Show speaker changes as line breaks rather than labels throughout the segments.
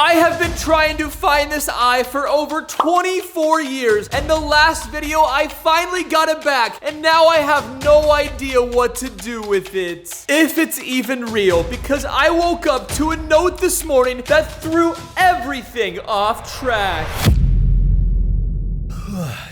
I have been trying to find this eye for over 24 years, and the last video I finally got it back, and now I have no idea what to do with it. If it's even real, because I woke up to a note this morning that threw everything off track.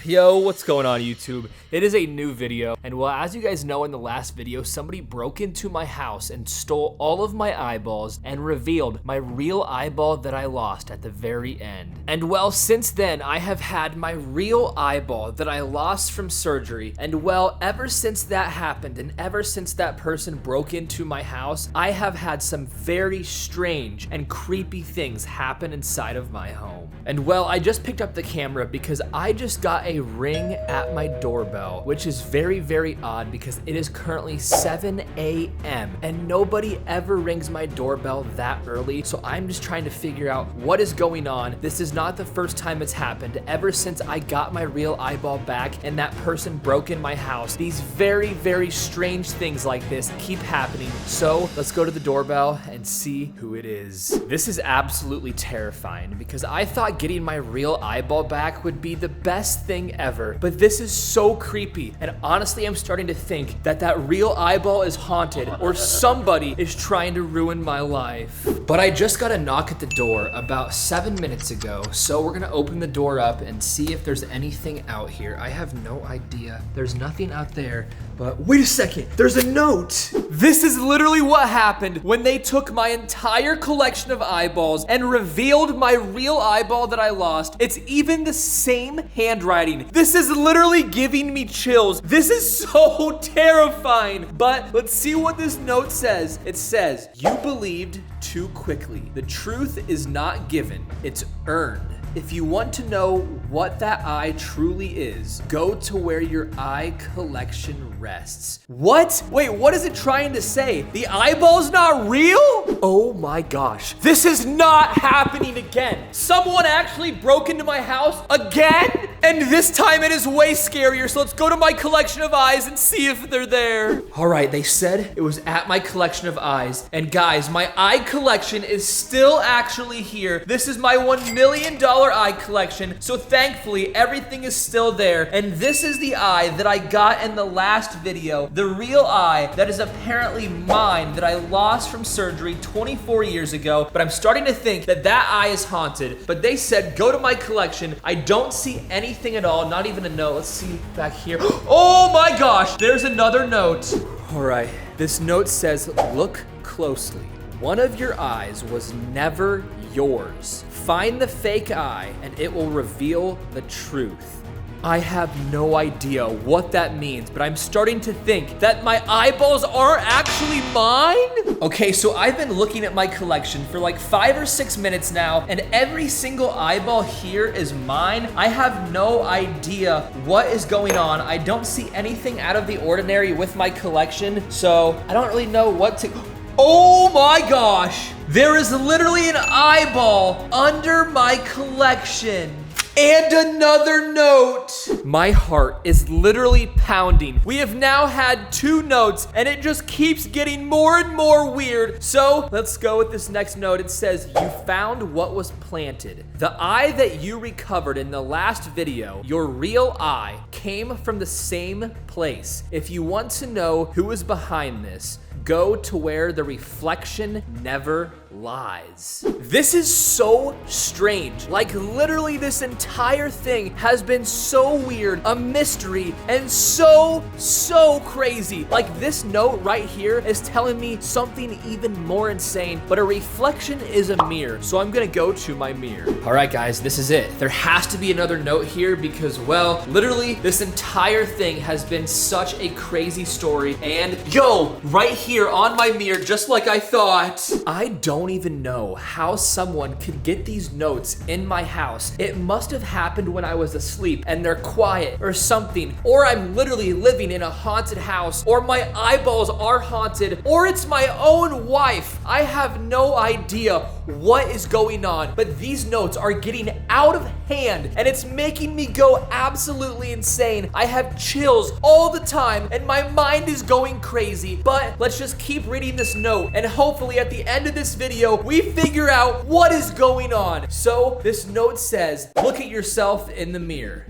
Yo, what's going on, YouTube? It is a new video, and well, as you guys know, in the last video, somebody broke into my house and stole all of my eyeballs and revealed my real eyeball that I lost at the very end. And well, since then, I have had my real eyeball that I lost from surgery, and well, ever since that happened, and ever since that person broke into my house, I have had some very strange and creepy things happen inside of my home. And well, I just picked up the camera because I just got a ring at my doorbell, which is very, very odd because it is currently 7 a.m. and nobody ever rings my doorbell that early. So I'm just trying to figure out what is going on. This is not the first time it's happened. Ever since I got my real eyeball back and that person broke in my house, these very, very strange things like this keep happening. So let's go to the doorbell and see who it is. This is absolutely terrifying because I thought getting my real eyeball back would be the best thing ever, but this is so creepy, and honestly I'm starting to think that that real eyeball is haunted or somebody is trying to ruin my life. But I just got a knock at the door about 7 minutes ago, so we're gonna open the door up and see if there's anything out here. I have no idea. There's nothing out there, but wait a second, there's a note. This is literally what happened when they took my entire collection of eyeballs and revealed my real eyeball that I lost. It's even the same handwriting. This is literally giving me chills. This is so terrifying. But let's see what this note says. It says, "You believed too quickly. The truth is not given, it's earned. If you want to know what that eye truly is, go to where your eye collection rests." What? Wait, what is it trying to say? The eyeball's not real? Oh my gosh. This is not happening again. Someone actually broke into my house again? And this time it is way scarier, so let's go to my collection of eyes and see if they're there. All right, they said it was at my collection of eyes. And guys, my eye collection is still actually here. This is my $1 million eye collection, so thankfully everything is still there. And this is the eye that I got in the last video, the real eye that is apparently mine that I lost from surgery 24 years ago. But I'm starting to think that that eye is haunted. But they said go to my collection. I don't see anything at all, not even a note. Let's see back here. Oh my gosh, there's another note. All right, this note says, "Look closely. One of your eyes was never yours. Find the fake eye and it will reveal the truth." I have no idea what that means, but I'm starting to think that my eyeballs aren't actually mine. Okay, so I've been looking at my collection for like 5 or 6 minutes now, and every single eyeball here is mine. I have no idea what is going on. I don't see anything out of the ordinary with my collection, so I don't really know what to... Oh my gosh! There is literally an eyeball under my collection. And another note. My heart is literally pounding. We have now had 2 notes and it just keeps getting more and more weird. So let's go with this next note. It says, "You found what was planted. The eye that you recovered in the last video, your real eye, came from the same place. If you want to know who is behind this, go to where the reflection never lies." This is so strange. Like literally this entire thing has been so weird, a mystery, and so crazy. Like this note right here is telling me something even more insane, but a reflection is a mirror. So I'm gonna go to my mirror. All right guys, this is it. There has to be another note here because, well, literally this entire thing has been such a crazy story. And yo, right here on my mirror, just like I thought. I don't even know how someone could get these notes in my house. It must have happened when I was asleep and they're quiet or something, or I'm literally living in a haunted house, or my eyeballs are haunted, or it's my own wife. I have no idea what is going on, but these notes are getting out of hand and it's making me go absolutely insane. I have chills all the time and my mind is going crazy, but let's just keep reading this note and hopefully at the end of this video, we figure out what is going on. So this note says, look at yourself in the mirror.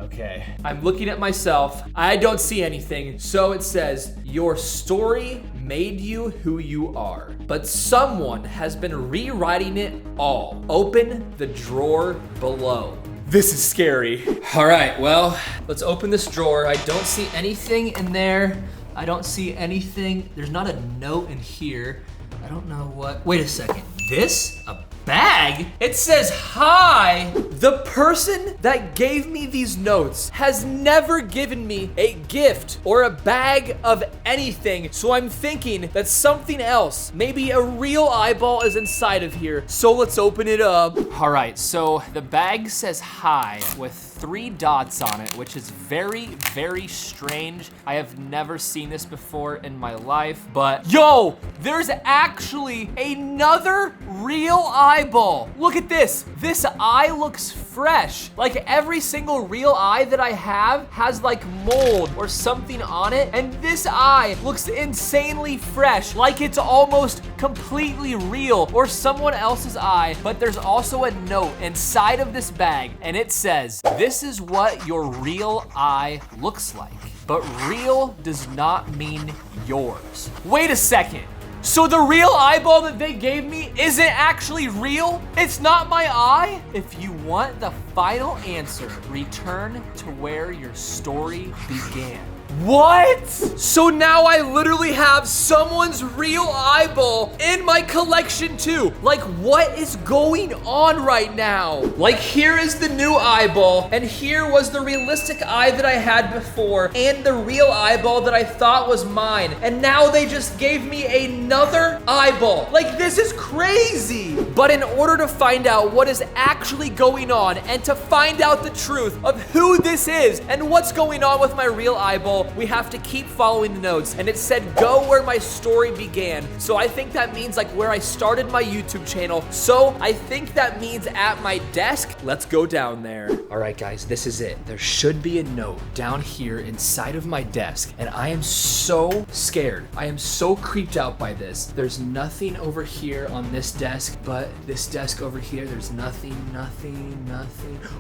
Okay, I'm looking at myself. I don't see anything. So it says, your story made you who you are, but someone has been rewriting it all. Open the drawer below. This is scary. All right, well, let's open this drawer. I don't see anything in there. I don't see anything. There's not a note in here. I don't know what. Wait a second. This? A bag? It says hi. The person that gave me these notes has never given me a gift or a bag of anything. So I'm thinking that something else, maybe a real eyeball is inside of here. So let's open it up. All right, so the bag says hi with 3 dots on it, which is very, very strange. I have never seen this before in my life, but yo, there's actually another real eyeball. Look at this. This eye looks fresh. Like every single real eye that I have has like mold or something on it, and this eye looks insanely fresh, like it's almost completely real or someone else's eye. But there's also a note inside of this bag, and it says, this is what your real eye looks like, but real does not mean yours. Wait a second. So the real eyeball that they gave me isn't actually real? It's not my eye? If you want the final answer, return to where your story began. What? So now I literally have someone's real eyeball in my collection too. Like, what is going on right now? Like, here is the new eyeball, and here was the realistic eye that I had before, and the real eyeball that I thought was mine. And now they just gave me another eyeball. Like, this is crazy. But in order to find out what is actually going on and to find out the truth of who this is and what's going on with my real eyeball, we have to keep following the notes. And it said, go where my story began. So I think that means like where I started my YouTube channel. So I think that means at my desk. Let's go down there. All right, guys, this is it. There should be a note down here inside of my desk. And I am so scared. I am so creeped out by this. There's nothing over here on this desk, but this desk over here, there's nothing.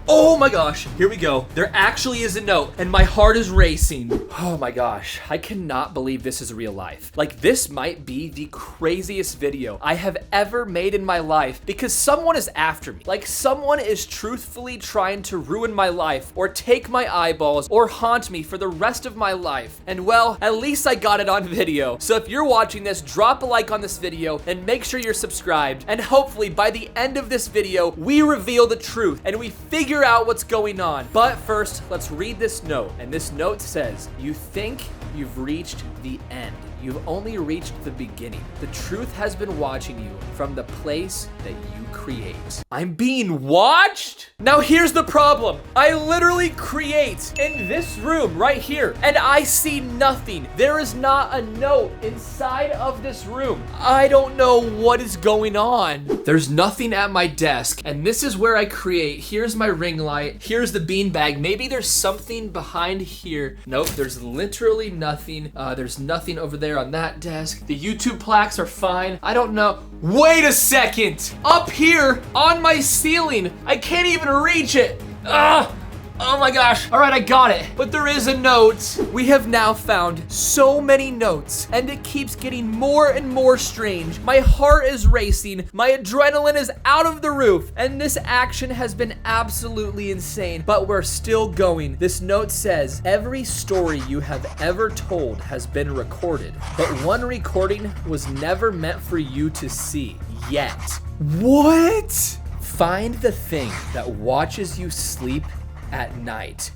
Oh my gosh, here we go. There actually is a note and my heart is racing. Oh my gosh, I cannot believe this is real life. Like, this might be the craziest video I have ever made in my life because someone is after me. Like, someone is truthfully trying to ruin my life or take my eyeballs or haunt me for the rest of my life. And well, at least I got it on video. So if you're watching this, drop a like on this video and make sure you're subscribed. And hopefully by the end of this video, we reveal the truth and we figure out what's going on. But first, let's read this note. And this note says, you think you've reached the end. You've only reached the beginning. The truth has been watching you from the place that you create. I'm being watched? Now here's the problem. I literally create in this room right here and I see nothing. There is not a note inside of this room. I don't know what is going on. There's nothing at my desk and this is where I create. Here's my ring light. Here's the beanbag. Maybe there's something behind here. Nope, there's literally nothing. There's nothing over there on that desk. The YouTube plaques are fine. I don't know. Wait a second. Up here on my ceiling, I can't even reach it. Oh my gosh. All right, I got it. But there is a note. We have now found so many notes and it keeps getting more and more strange. My heart is racing. My adrenaline is out of the roof. And this action has been absolutely insane, but we're still going. This note says, every story you have ever told has been recorded, but one recording was never meant for you to see yet. What? Find the thing that watches you sleep at night.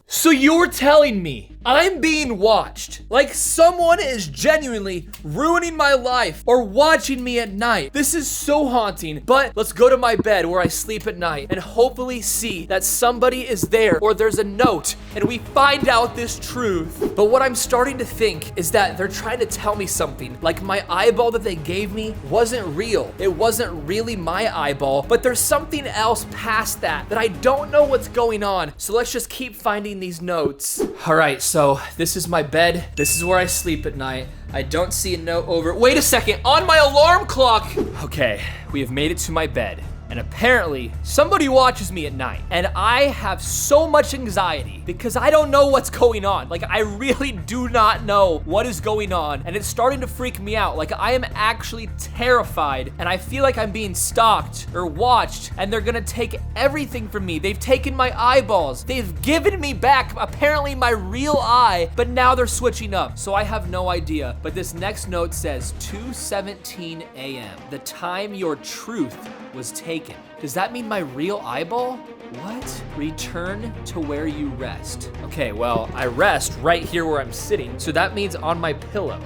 So you're telling me I'm being watched. Like someone is genuinely ruining my life or watching me at night. This is so haunting, but let's go to my bed where I sleep at night and hopefully see that somebody is there or there's a note and we find out this truth. But what I'm starting to think is that they're trying to tell me something. Like my eyeball that they gave me wasn't real. It wasn't really my eyeball, but there's something else past that I don't know what's going on. So let's just keep finding these notes. All right, so this is my bed. This is where I sleep at night. I don't see a note over. Wait a second, on my alarm clock. Okay, we have made it to my bed. And apparently, somebody watches me at night. And I have so much anxiety because I don't know what's going on. Like, I really do not know what is going on. And it's starting to freak me out. Like, I am actually terrified. And I feel like I'm being stalked or watched. And they're gonna take everything from me. They've taken my eyeballs. They've given me back, apparently, my real eye. But now they're switching up. So I have no idea. But this next note says 2:17 a.m. The time your truth was taken. Does that mean my real eyeball? What? Return to where you rest. Okay, well, I rest right here where I'm sitting, so that means on my pillow.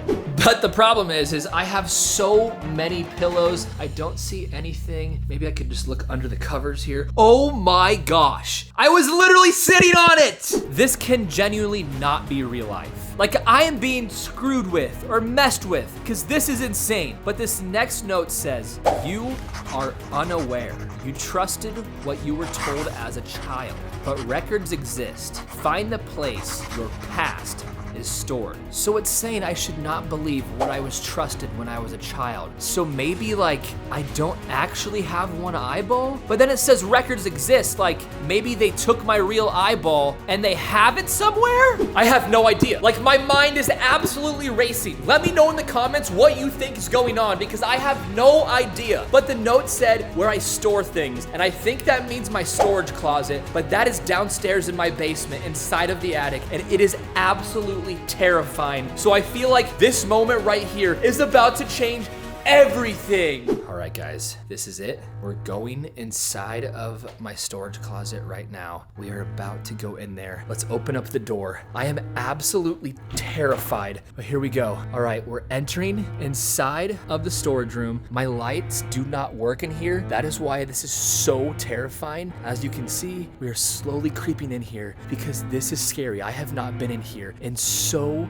But the problem is I have so many pillows. I don't see anything. Maybe I could just look under the covers here. Oh my gosh. I was literally sitting on it. This can genuinely not be real life. Like I am being screwed with or messed with because this is insane. But this next note says, you are unaware. You trusted what you were told as a child, but records exist. Find the place your past is stored. So it's saying I should not believe what I was trusted when I was a child. So maybe like I don't actually have one eyeball, but then it says records exist. Like maybe they took my real eyeball and they have it somewhere? I have no idea. Like my mind is absolutely racing. Let me know in the comments what you think is going on because I have no idea. But the note said where I store things, and I think that means my storage closet, but that is downstairs in my basement inside of the attic, and it is absolutely terrifying. So I feel like this moment right here is about to change everything. All right, guys, this is it. We're going inside of my storage closet right now. We are about to go in there. Let's open up the door. I am absolutely terrified, but here we go. All right, we're entering inside of the storage room. My lights do not work in here. That is why this is so terrifying. As you can see, we are slowly creeping in here because this is scary. I have not been in here in so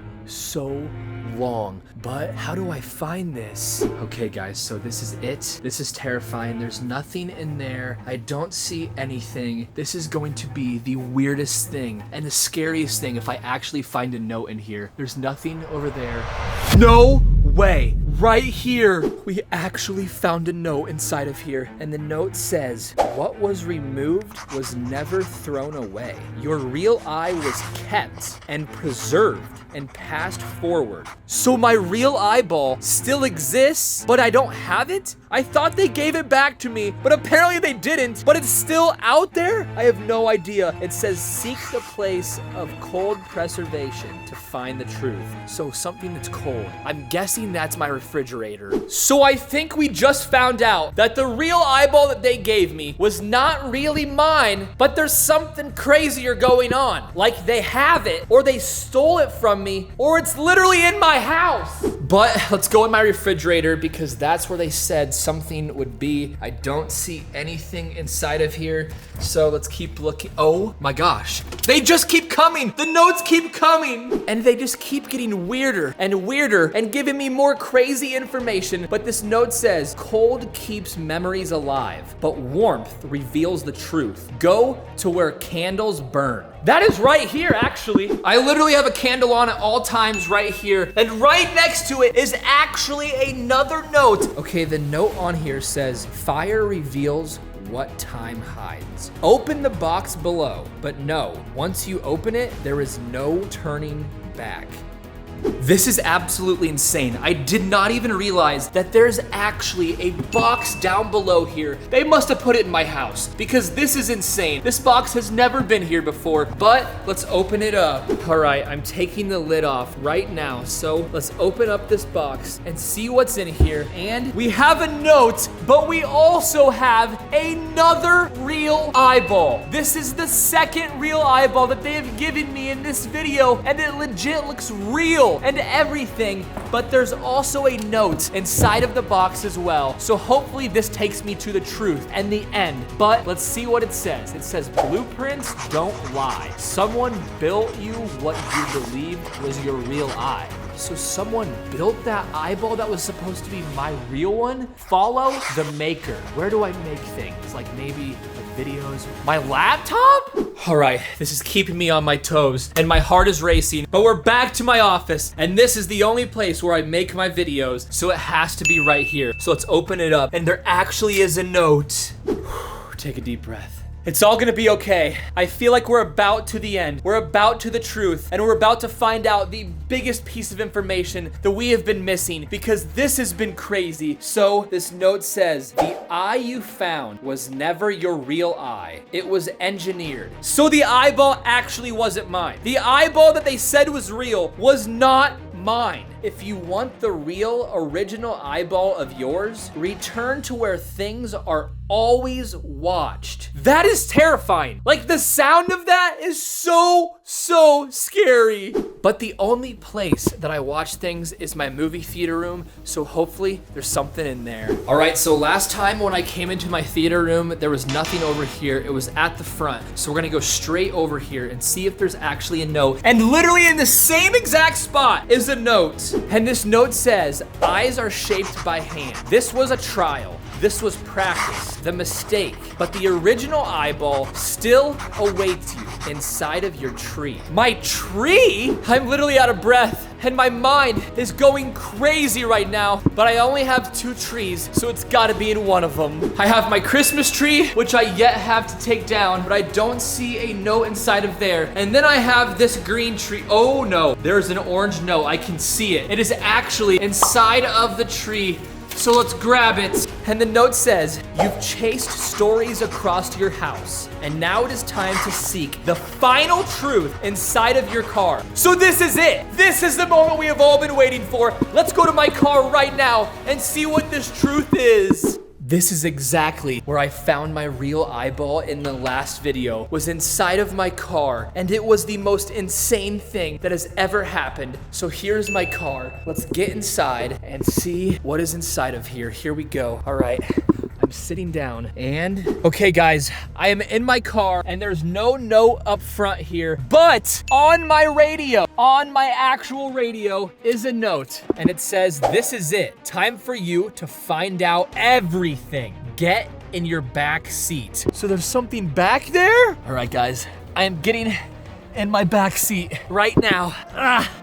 long, but how do I find this? Okay guys, so this is it. This is terrifying. There's nothing in there. I don't see anything. This is going to be the weirdest thing and the scariest thing if I actually find a note in here. There's nothing over there. No way. Right here, we actually found a note inside of here, and the note says, what was removed was never thrown away. Your real eye was kept and preserved and passed forward. So my real eyeball still exists, but I don't have it? I thought they gave it back to me, but apparently they didn't, but it's still out there? I have no idea. It says seek the place of cold preservation to find the truth. So something that's cold. I'm guessing that's my refrigerator. So I think we just found out that the real eyeball that they gave me was not really mine, but there's something crazier going on. Like they have it, or they stole it from me, or it's literally in my house. But let's go in my refrigerator because that's where they said something would be. I don't see anything inside of here, so let's keep looking. Oh my gosh, they just keep coming. The notes keep coming, and they just keep getting weirder and giving me more crazy information. But this note says, cold keeps memories alive, but warmth reveals the truth. Go to where candles burn. That is right here, actually. I literally have a candle on at all times right here. And right next to it is actually another note. Okay, the note on here says, fire reveals what time hides. Open the box below, but no, once you open it, there is no turning back. This is absolutely insane. I did not even realize that there's actually a box down below here. They must have put it in my house because this is insane. This box has never been here before, but let's open it up. All right, I'm taking the lid off right now. So let's open up this box and see what's in here. And we have a note, but we also have another real eyeball. This is the second real eyeball that they have given me in this video, and it legit looks real and everything, but there's also a note inside of the box as well. So hopefully this takes me to the truth and the end, but let's see what it says. It says, blueprints don't lie. Someone built you what you believed was your real eye. So someone built that eyeball that was supposed to be my real one? Follow the maker. Where do I make things? Like maybe like videos? My laptop? All right, this is keeping me on my toes and my heart is racing, but we're back to my office and this is the only place where I make my videos. So it has to be right here. So let's open it up and there actually is a note. Take a deep breath. It's all gonna be okay. I feel like we're about to the end. We're about to the truth, and we're about to find out the biggest piece of information that we have been missing because this has been crazy. So this note says, the eye you found was never your real eye. It was engineered. So the eyeball actually wasn't mine. The eyeball that they said was real was not mine. If you want the real original eyeball of yours, return to where things are always watched. That is terrifying. Like the sound of that is so scary. But the only place that I watch things is my movie theater room, so hopefully there's something in there. All right, so last time when I came into my theater room, there was nothing over here. It was at the front. So we're gonna go straight over here and see if there's actually a note. And literally in the same exact spot is a note. And this note says, eyes are shaped by hand. This was a trial. This was practice, the mistake, but the original eyeball still awaits you inside of your tree. My tree? I'm literally out of breath and my mind is going crazy right now, but I only have 2 trees, so it's gotta be in one of them. I have my Christmas tree, which I yet have to take down, but I don't see a note inside of there. And then I have this green tree. Oh no, there's an orange note. I can see it. It is actually inside of the tree. So let's grab it. And the note says, you've chased stories across your house, and now it is time to seek the final truth inside of your car. So this is it. This is the moment we have all been waiting for. Let's go to my car right now and see what this truth is. This is exactly where I found my real eyeball in the last video, was inside of my car, and it was the most insane thing that has ever happened. So here's my car. Let's get inside and see what is inside of here. Here we go. All right. I'm sitting down and okay guys, I am in my car and there's no note up front here, but on my radio, on my actual radio is a note and it says, this is it. Time for you to find out everything. Get in your back seat. So there's something back there? All right guys, I am getting in my back seat right now.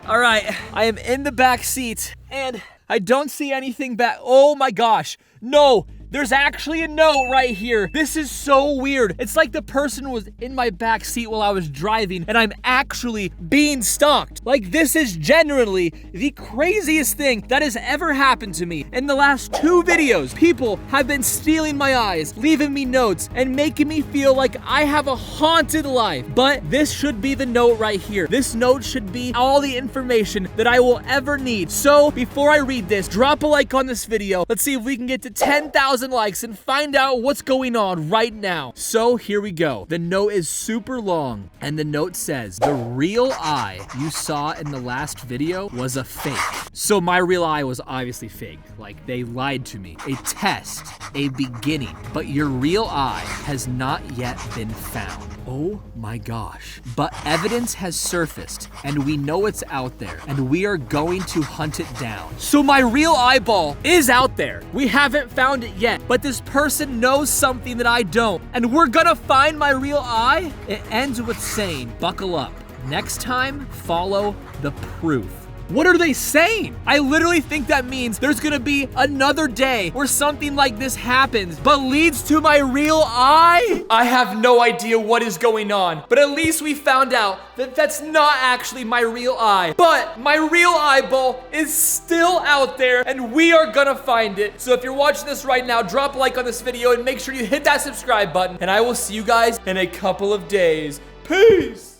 All right, I am in the back seat and I don't see anything back. Oh my gosh, no. There's actually a note right here. This is so weird. It's like the person was in my back seat while I was driving and I'm actually being stalked. Like this is genuinely the craziest thing that has ever happened to me. In the last 2 videos, people have been stealing my eyes, leaving me notes and making me feel like I have a haunted life. But this should be the note right here. This note should be all the information that I will ever need. So before I read this, drop a like on this video. Let's see if we can get to 10,000 likes and find out what's going on right now. So here we go. The note is super long and the note says, the real eye you saw in the last video was a fake. So my real eye was obviously fake. Like they lied to me. A test, a beginning, but your real eye has not yet been found. Oh my gosh. But evidence has surfaced and we know it's out there and we are going to hunt it down. So my real eyeball is out there. We haven't found it yet, but this person knows something that I don't and we're gonna find my real eye. It ends with saying, buckle up. Next time, follow the proof. What are they saying? I literally think that means there's gonna be another day where something like this happens, but leads to my real eye? I have no idea what is going on, but at least we found out that that's not actually my real eye. But my real eyeball is still out there, and we are gonna find it. So if you're watching this right now, drop a like on this video and make sure you hit that subscribe button, and I will see you guys in a couple of days. Peace!